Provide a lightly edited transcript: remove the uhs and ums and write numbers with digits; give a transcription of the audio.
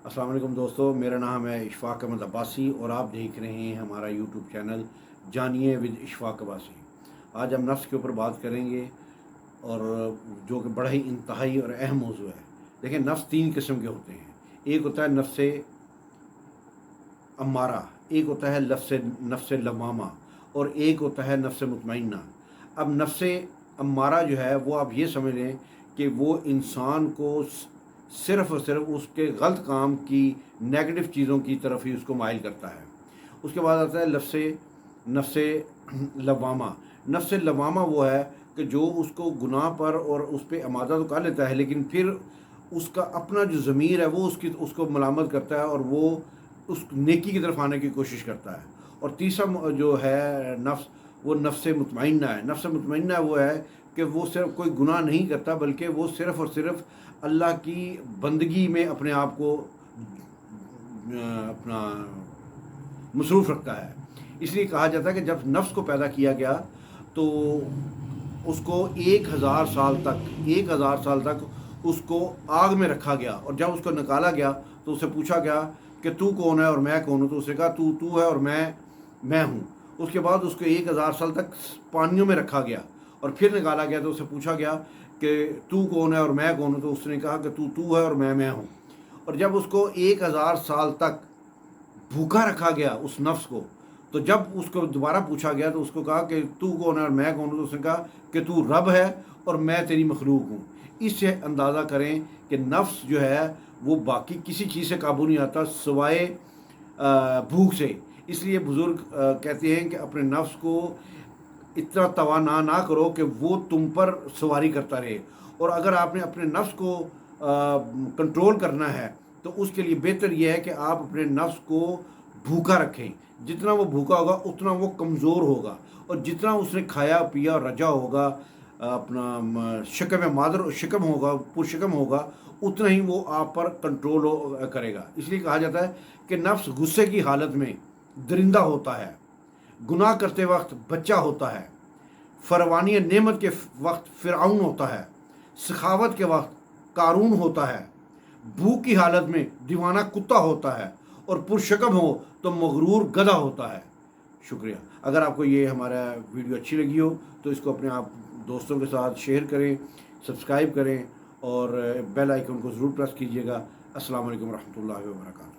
अस्सलाम वालेकुम दोस्तों, मेरा नाम है इशफाक अहमद अब्बासी और आप देख रहे हैं हमारा यूट्यूब चैनल जानिए विद इशफाक अब्बासी। आज हम नफ्स के ऊपर बात करेंगे और जो कि बड़ा ही इंतहाई और अहम मौजू है। देखिए, नफ्स तीन किस्म के होते हैं। एक होता है नफ्स अम्मारा, एक होता है नफ्स लवामा और एक होता है नफ्स मुतमइन्ना। अब नफ्स अम्मारा जो है वो आप ये समझ लें कि वो इंसान को सिर्फ़ और सिर्फ उसके गलत काम की नेगेटिव चीज़ों की तरफ ही उसको माइल करता है। उसके बाद आता है नफ्स लवामा। नफ्स लवामा वो है कि जो उसको गुनाह पर और उस पे आमादा तो कर लेता है, लेकिन फिर उसका अपना जो ज़मीर है वो उसको मलामत करता है और वो उस नेकी की तरफ आने की कोशिश करता है। और तीसरा जो है नफ्स, वो नफ्स मुतमइन्ना है। नफ्स मुतमइन्ना वो है कि वो सिर्फ कोई गुनाह नहीं करता, बल्कि वो सिर्फ़ और सिर्फ अल्लाह की बंदगी में अपने आप को अपना मसरूफ़ रखता है। इसलिए कहा जाता है कि जब नफ्स को पैदा किया गया तो उसको 1000 साल तक उसको आग में रखा गया, और जब उसको निकाला गया तो उससे पूछा गया कि तू कौन है और मैं कौन हूँ। तो उसने कहा तू तू है और मैं हूँ। उसके बाद उसको 1000 साल तक पानियों में रखा गया और फिर निकाला गया तो उससे पूछा गया कि तू कौन है और मैं कौन हूँ। तो उसने कहा कि तू तू है और मैं हूँ। और जब उसको 1000 साल तक भूखा रखा गया उस नफ्स को, तो जब उसको दोबारा पूछा गया तो उसको कहा कि तू कौन है और मैं कौन हूँ। तो उसने कहा कि तू रब है और मैं तेरी मखलूक हूँ। इससे अंदाज़ा करें कि नफ्स जो है वो बाकी किसी चीज़ से काबू नहीं आता सिवाय भूख से। इसलिए बुज़ुर्ग कहते हैं कि अपने नफ्स को इतना तवाना ना करो कि वो तुम पर सवारी करता रहे। और अगर आपने अपने नफ्स को कंट्रोल करना है तो उसके लिए बेहतर यह है कि आप अपने नफ्स को भूखा रखें। जितना वो भूखा होगा उतना वो कमज़ोर होगा, और जितना उसने खाया पिया रजा होगा, अपना शिकम मादर शिकम होगा, पुरशिकम होगा, उतना ही वो आप पर कंट्रोल करेगा। इसलिए कहा जाता है कि नफ्स गुस्से की हालत में दरिंदा होता है, गुनाह करते वक्त बच्चा होता है, फरवानी नेमत के वक्त फ़िरऔन होता है, सखावत के वक्त कारून होता है, भूख की हालत में दीवाना कुत्ता होता है, और पुरशकम हो तो मगरूर गधा होता है। शुक्रिया। अगर आपको ये हमारा वीडियो अच्छी लगी हो तो इसको अपने आप दोस्तों के साथ शेयर करें, सब्सक्राइब करें और बेल आइकन को ज़रूर प्रेस कीजिएगा। अस्सलाम वालेकुम रहमतुल्लाहि व बरकातहू।